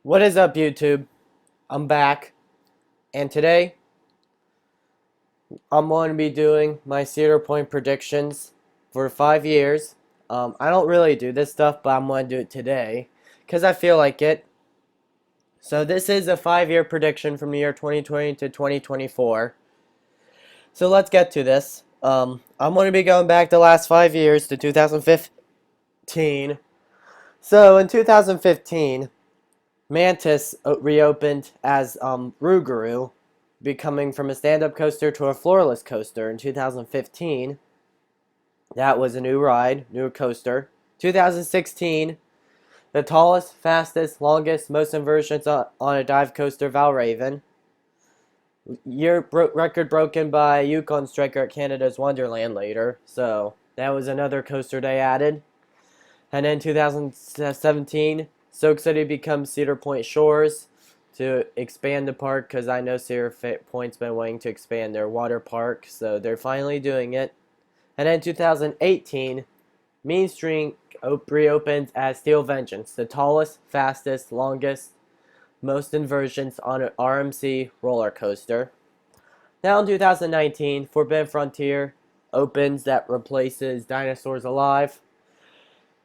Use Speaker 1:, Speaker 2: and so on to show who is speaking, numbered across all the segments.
Speaker 1: What is up, YouTube? I'm back, and today I'm going to be doing my Cedar Point predictions for 5 years. I don't really do this stuff, but I'm going to do it today because I feel like it. So this is a 5-year prediction from the year 2020 to 2024. So let's get to this. I'm going to be going back the last 5 years to 2015. So in 2015, Mantis reopened as Rougarou, becoming from a stand-up coaster to a floorless coaster in 2015. That was a new ride, new coaster. 2016, the tallest, fastest, longest, most inversions on a dive coaster, Valraven. Record broken by Yukon Striker at Canada's Wonderland later. So that was another coaster they added. And then 2017, Soak City becomes Cedar Point Shores to expand the park because I know Cedar Point's been wanting to expand their water park, so they're finally doing it. And then 2018, Mean Street reopens as Steel Vengeance, the tallest, fastest, longest, most inversions on an RMC roller coaster. Now in 2019, Forbidden Frontier opens that replaces Dinosaurs Alive.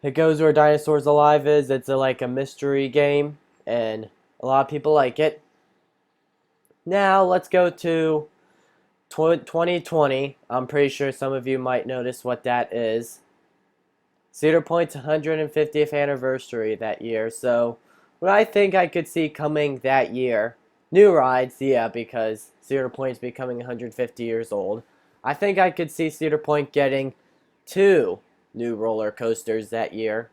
Speaker 1: It goes where Dinosaurs Alive is. It's like a mystery game, and a lot of people like it. Now let's go to 2020. I'm pretty sure some of you might notice what that is. Cedar Point's 150th anniversary that year. So what I think I could see coming that year, new rides, yeah, because Cedar Point's becoming 150 years old. I think I could see Cedar Point getting two new roller coasters that year.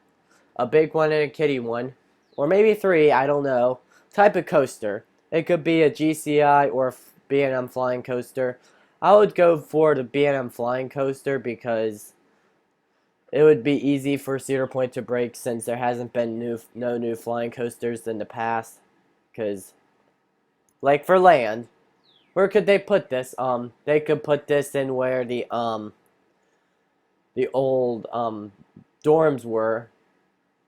Speaker 1: A big one and a kiddie one. Or maybe three, I don't know. Type of coaster. It could be a GCI or a B&M flying coaster. I would go for the B&M flying coaster because it would be easy for Cedar Point to break since there hasn't been no new flying coasters in the past. Because, like for land, where could they put this? They could put this in where the old dorms were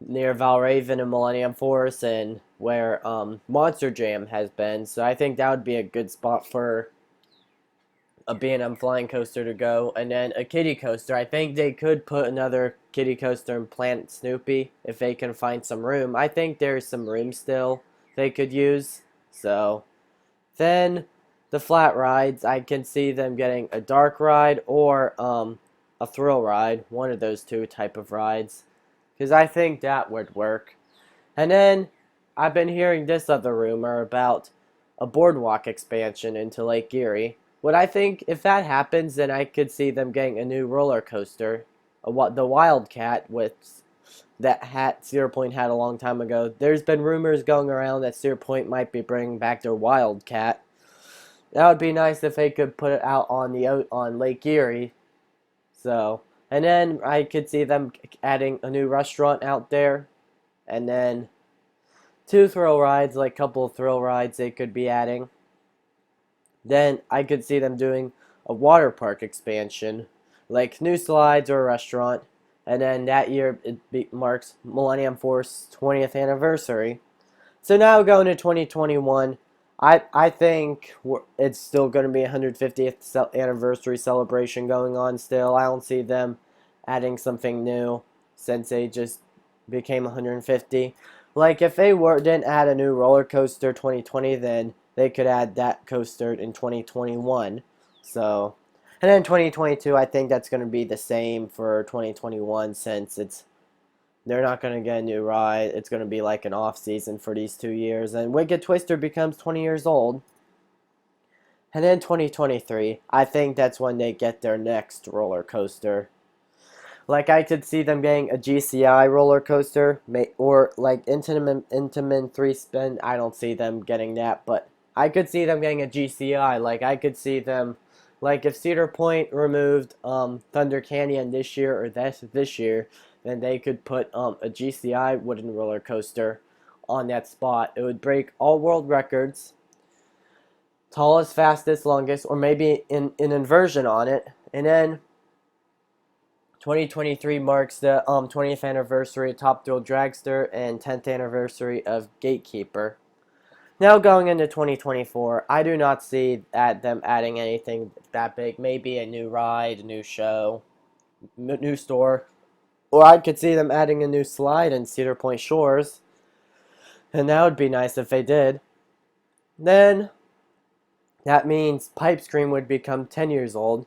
Speaker 1: near Valraven and Millennium Force and where Monster Jam has been. So I think that would be a good spot for a B&M flying coaster to go. And then a kiddie coaster. I think they could put another kiddie coaster in Planet Snoopy if they can find some room. I think there's some room still they could use. So then the flat rides, I can see them getting a dark ride or a thrill ride, one of those two type of rides, because I think that would work. And then I've been hearing this other rumor about a boardwalk expansion into Lake Erie. What I think, if that happens, then I could see them getting a new roller coaster, the Wildcat, with that Cedar Point had a long time ago. There's been rumors going around that Cedar Point might be bringing back their Wildcat. That would be nice if they could put it out on Lake Erie. So, and then I could see them adding a new restaurant out there, and then two thrill rides, like a couple of thrill rides they could be adding. Then I could see them doing a water park expansion, like new slides or a restaurant, and then that year marks Millennium Force 20th anniversary. So now going to 2021, I think it's still going to be a 150th anniversary celebration going on still. I don't see them adding something new since they just became 150. Like if they didn't add a new roller coaster 2020, then they could add that coaster in 2021. So, and then 2022, I think that's going to be the same for 2021 since they're not going to get a new ride. It's going to be like an off season for these 2 years. And Wicked Twister becomes 20 years old. And then 2023, I think that's when they get their next roller coaster. Like I could see them getting a GCI roller coaster, or like Intamin 3 Spin. I don't see them getting that, but I could see them getting a GCI. Like I could see them, like if Cedar Point removed Thunder Canyon this year or this year, then they could put a GCI wooden roller coaster on that spot. It would break all world records, tallest, fastest, longest, or maybe an inversion on it. And then 2023 marks the 20th anniversary of Top Thrill Dragster and 10th anniversary of Gatekeeper. Now going into 2024, I do not see them adding anything that big. Maybe a new ride, a new show, new store. Or I could see them adding a new slide in Cedar Point Shores. And that would be nice if they did. Then, that means Pipe Scream would become 10 years old.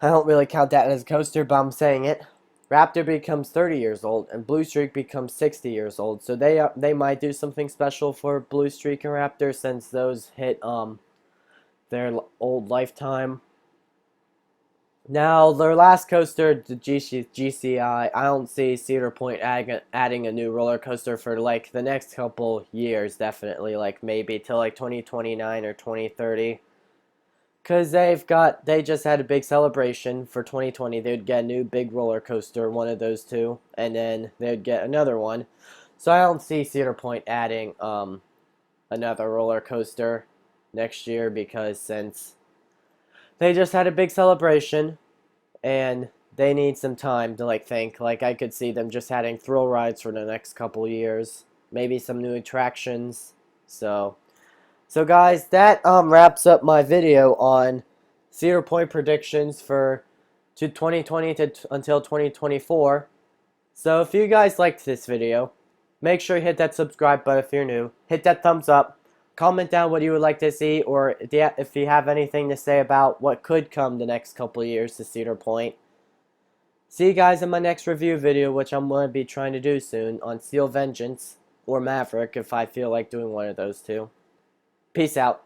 Speaker 1: I don't really count that as a coaster, but I'm saying it. Raptor becomes 30 years old, and Blue Streak becomes 60 years old. So they might do something special for Blue Streak and Raptor since those hit their old lifetime. Now, their last coaster, the GCI, I don't see Cedar Point adding a new roller coaster for like the next couple years, definitely, like maybe till like 2029 or 2030. Because they just had a big celebration for 2020. They would get a new big roller coaster, one of those two, and then they would get another one. So I don't see Cedar Point adding another roller coaster next year because since they just had a big celebration and they need some time to like think. Like I could see them just adding thrill rides for the next couple years, maybe some new attractions. So guys, that wraps up my video on Cedar Point predictions for 2020 until 2024. So if you guys liked this video, make sure you hit that subscribe button if you're new. Hit that thumbs up. Comment down what you would like to see, or if you have anything to say about what could come the next couple of years to Cedar Point. See you guys in my next review video, which I'm going to be trying to do soon on Steel Vengeance or Maverick if I feel like doing one of those two. Peace out.